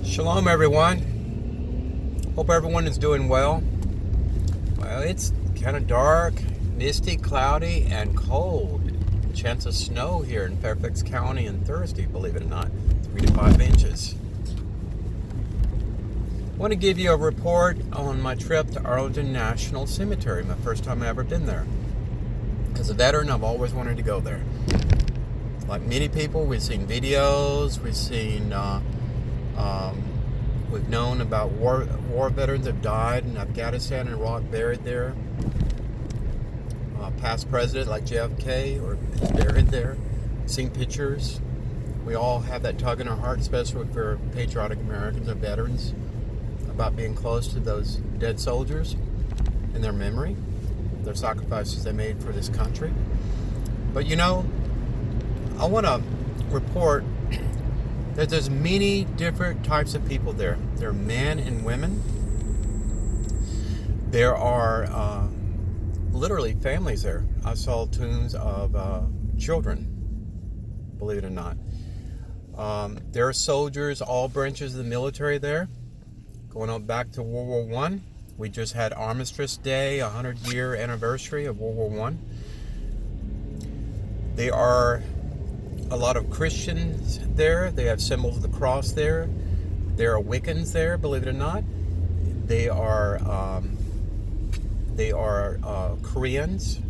Shalom, everyone. Hope everyone is doing well. Well, it's kind of dark, misty, cloudy, and cold. Chance of snow here in Fairfax County on Thursday, believe it or not, 3 to 5 inches. I want to give you a report on my trip to Arlington National Cemetery, my first time I've ever been there. As a veteran, I've always wanted to go there. Like many people, we've seen videos, we've known about war veterans have died in Afghanistan and Iraq, buried there. Past president like JFK is buried there. Seen pictures. We all have that tug in our heart, especially if we're patriotic Americans or veterans, about being close to those dead soldiers in their memory, their sacrifices they made for this country. But I want to report that there's many different types of people there. There are men and women. There are literally families there. I saw tombs of children, believe it or not. There are soldiers, all branches of the military there, going on back to World War I. We just had Armistice Day, 100-year anniversary of World War I. There are a lot of Christians there. They have symbols of the cross there. There are Wiccans there, believe it or not. They are Koreans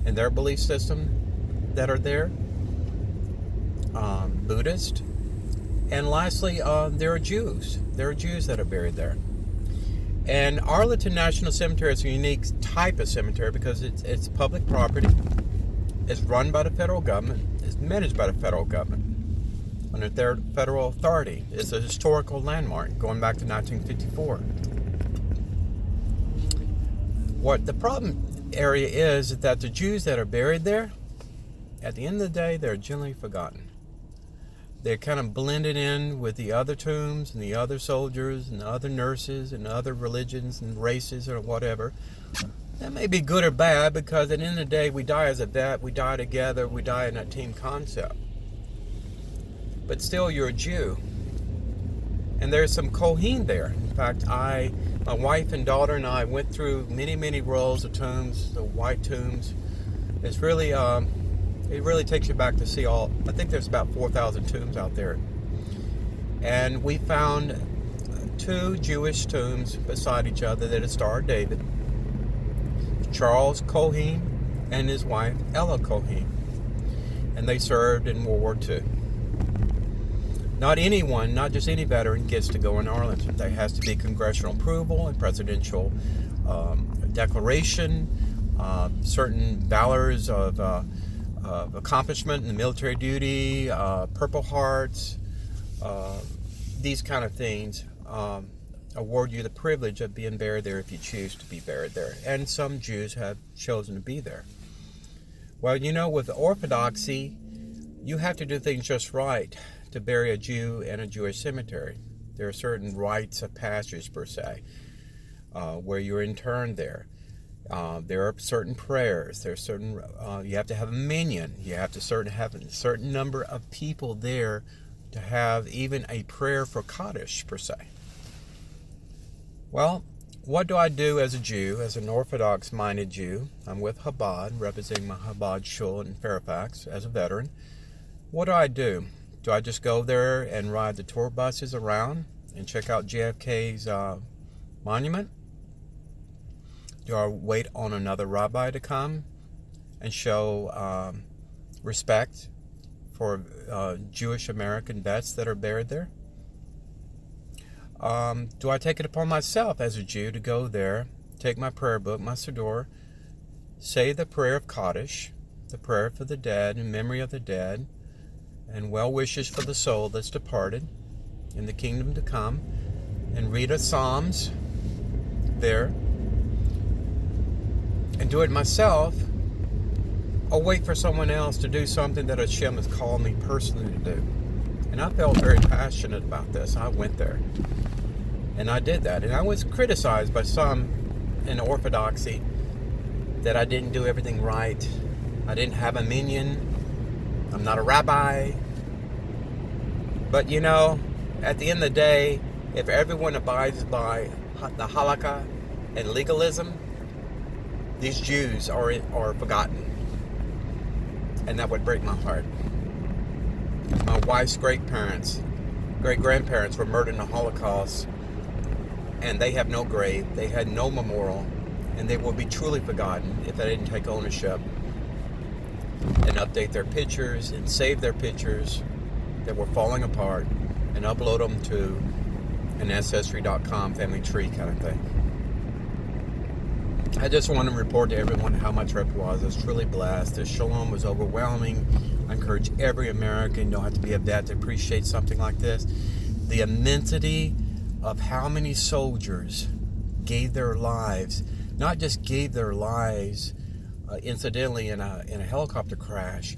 and their belief system that are there. Buddhist. And lastly, there are Jews. There are Jews that are buried there. And Arlington National Cemetery is a unique type of cemetery because it's public property. It's run by the federal government. It's managed by the federal government under their federal authority. It's a historical landmark going back to 1954. What the problem area is that the Jews that are buried there, at the end of the day, they're generally forgotten. They're kind of blended in with the other tombs and the other soldiers and the other nurses and other religions and races or whatever. That may be good or bad because at the end of the day, we die as a vet, we die together, we die in that team concept. But still, you're a Jew. And there's some Kohen there. In fact, my wife and daughter and I went through many, many rows of tombs, the white tombs. It's really, it really takes you back to see I think there's about 4,000 tombs out there. And we found 2 Jewish tombs beside each other that had starred David. Charles Kohen and his wife Ella Kohen, and they served in World War II. Not anyone, not just any veteran, gets to go in Arlington. There has to be congressional approval and presidential declaration, certain valors of accomplishment in the military duty, Purple Hearts, these kind of things. Award you the privilege of being buried there if you choose to be buried there. And some Jews have chosen to be there. Well, with Orthodoxy, you have to do things just right to bury a Jew in a Jewish cemetery. There are certain rites of passage, per se, where you're interned there. There are certain prayers. There's certain. You have to have a minyan. You have to have a certain number of people there to have even a prayer for Kaddish, per se. Well, what do I do as a Jew, as an Orthodox-minded Jew? I'm with Chabad, representing my Chabad shul in Fairfax as a veteran. What do? Do I just go there and ride the tour buses around and check out JFK's monument? Do I wait on another rabbi to come and show respect for Jewish American vets that are buried there? Do I take it upon myself as a Jew to go there, take my prayer book, my Siddur, say the prayer of Kaddish, the prayer for the dead, in memory of the dead, and well wishes for the soul that's departed in the kingdom to come, and read a Psalms there, and do it myself, or wait for someone else to do something that Hashem has called me personally to do? And I felt very passionate about this. I went there. And I did that. And I was criticized by some in Orthodoxy that I didn't do everything right. I didn't have a minyan. I'm not a rabbi. But at the end of the day, if everyone abides by the halakha and legalism, these Jews are forgotten. And that would break my heart. My wife's great-grandparents were murdered in the Holocaust, and they have no grave, they had no memorial, and they will be truly forgotten if they didn't take ownership and update their pictures and save their pictures that were falling apart and upload them to an ancestry.com family tree kind of thing. I just want to report to everyone how my trip was. I was truly blessed. The shalom was overwhelming. I encourage every American, don't have to be a vet to appreciate something like this. The immensity of how many soldiers gave their lives, not just gave their lives incidentally in a helicopter crash,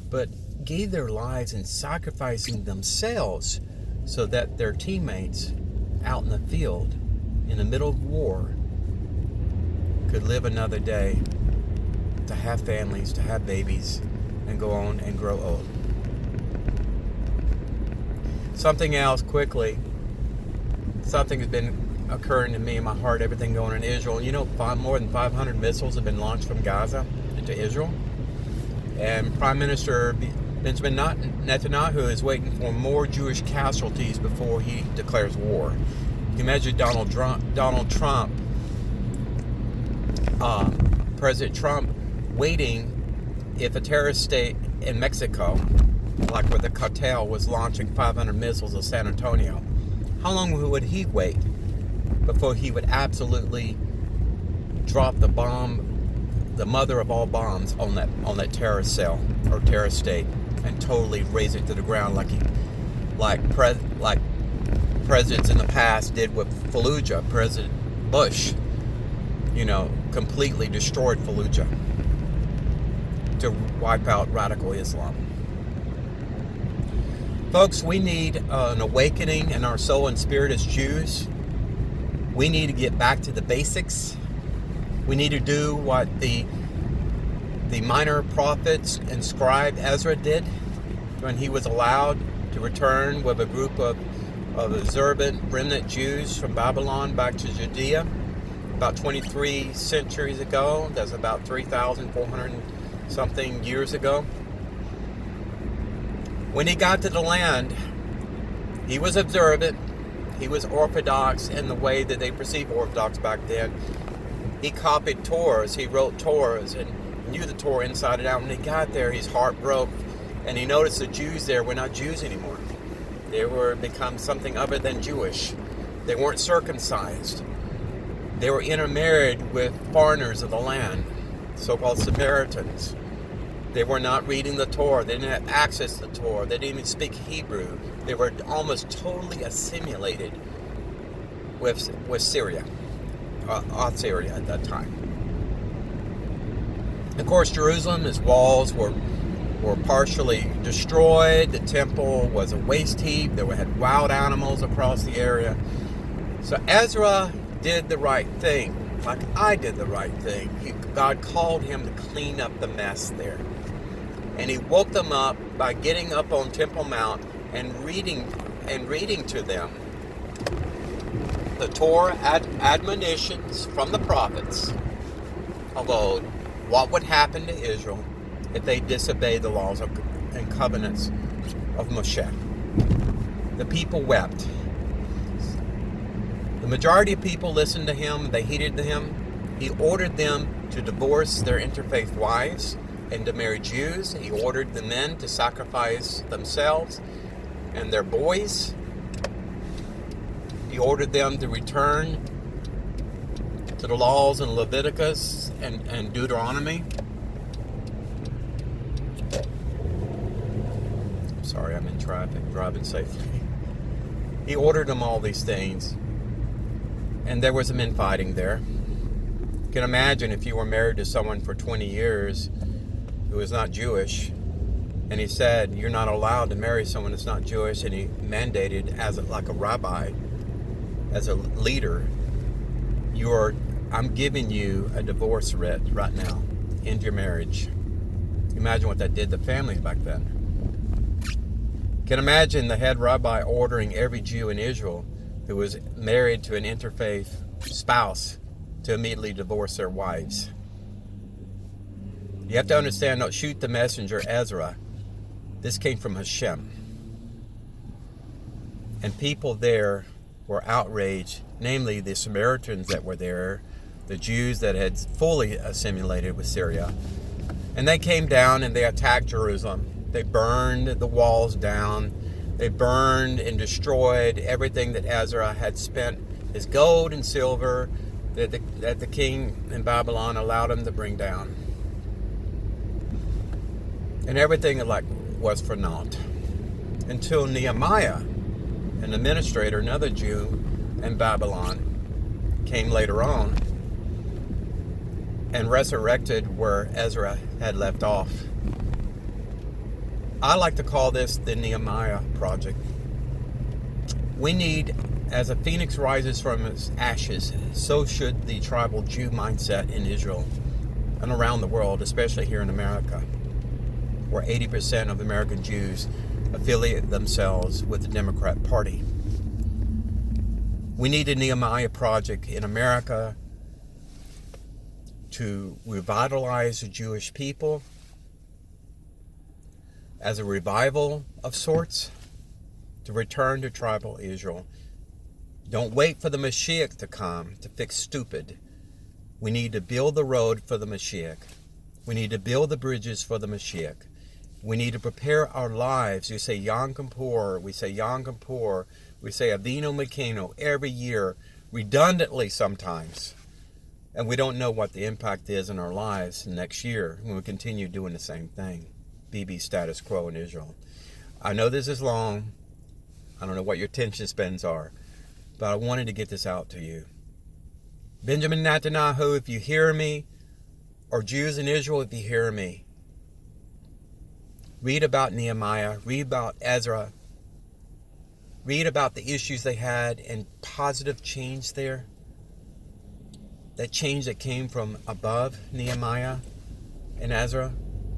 but gave their lives in sacrificing themselves so that their teammates out in the field in the middle of war could live another day, to have families, to have babies, and go on and grow old. Something else quickly, something has been occurring to me in my heart, everything going on in Israel. You know, more than 500 missiles have been launched from Gaza into Israel. And Prime Minister Benjamin Netanyahu is waiting for more Jewish casualties before he declares war. You can imagine President Trump waiting if a terrorist state in Mexico, like where the cartel was launching 500 missiles of San Antonio, how long would he wait before he would absolutely drop the bomb, the mother of all bombs, on that terrorist cell or terrorist state, and totally raze it to the ground like presidents in the past did with Fallujah? President Bush, completely destroyed Fallujah to wipe out radical Islam. Folks, we need an awakening in our soul and spirit as Jews. We need to get back to the basics. We need to do what the minor prophets and scribe Ezra did when he was allowed to return with a group of observant remnant Jews from Babylon back to Judea about 23 centuries ago. That's about 3,400 something years ago. When he got to the land, he was observant. He was orthodox in the way that they perceived orthodox back then. He copied Torahs. He wrote Torahs and knew the Torah inside and out. When he got there, his heart broke, and he noticed the Jews there were not Jews anymore. They were become something other than Jewish. They weren't circumcised. They were intermarried with foreigners of the land, so-called Samaritans. They were not reading the Torah. They didn't have access to the Torah. They didn't even speak Hebrew. They were almost totally assimilated with Syria, Assyria at that time. Of course, Jerusalem, its walls were partially destroyed. The temple was a waste heap. There had wild animals across the area. So Ezra did the right thing, like I did the right thing. God called him to clean up the mess there. And he woke them up by getting up on Temple Mount and reading to them the Torah admonitions from the prophets of old, what would happen to Israel if they disobeyed the laws and covenants of Mashiach. The people wept. The majority of people listened to him. They heeded him. He ordered them to divorce their interfaith wives and to marry Jews. He ordered the men to sacrifice themselves and their boys. He ordered them to return to the laws in Leviticus and Deuteronomy. Sorry, I'm in traffic, driving safely. He ordered them all these things. And there was some infighting there. You can imagine if you were married to someone for 20 years who was not Jewish, and he said, you're not allowed to marry someone that's not Jewish, and he mandated like a rabbi, as a leader, I'm giving you a divorce writ right now, end your marriage. Imagine what that did to families back then. Can imagine the head rabbi ordering every Jew in Israel who was married to an interfaith spouse to immediately divorce their wives. You have to understand, don't shoot the messenger Ezra. This came from Hashem. And people there were outraged, namely the Samaritans that were there, the Jews that had fully assimilated with Syria. And they came down and they attacked Jerusalem. They burned the walls down. They burned and destroyed everything that Ezra had spent, his gold and silver that the king in Babylon allowed him to bring down. And everything was for naught. Until Nehemiah, an administrator, another Jew in Babylon, came later on and resurrected where Ezra had left off. I like to call this the Nehemiah project. We need, as a phoenix rises from its ashes, so should the tribal Jew mindset in Israel and around the world, especially here in America, where 80% of American Jews affiliate themselves with the Democrat Party. We need a Nehemiah project in America to revitalize the Jewish people as a revival of sorts, to return to tribal Israel. Don't wait for the Mashiach to come to fix stupid. We need to build the road for the Mashiach. We need to build the bridges for the Mashiach. We need to prepare our lives. You say Yom Kippur, we say Yom Kippur, we say Avinu Malkeinu every year, redundantly sometimes. And we don't know what the impact is in our lives next year when we continue doing the same thing. BB status quo in Israel. I know this is long. I don't know what your attention spans are. But I wanted to get this out to you. Benjamin Netanyahu, if you hear me, or Jews in Israel, if you hear me, read about Nehemiah, read about Ezra, read about the issues they had and positive change there. That change that came from above Nehemiah and Ezra,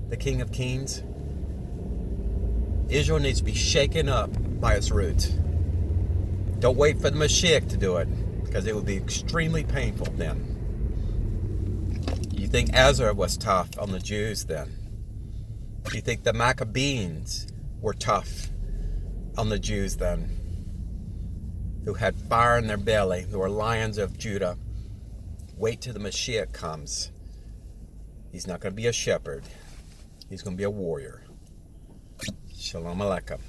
the King of Kings. Israel needs to be shaken up by its roots. Don't wait for the Mashiach to do it, because it will be extremely painful then. You think Ezra was tough on the Jews then? You think the Maccabees were tough on the Jews then? Who had fire in their belly, who were lions of Judah. Wait till the Mashiach comes. He's not going to be a shepherd. He's going to be a warrior. Shalom Aleichem.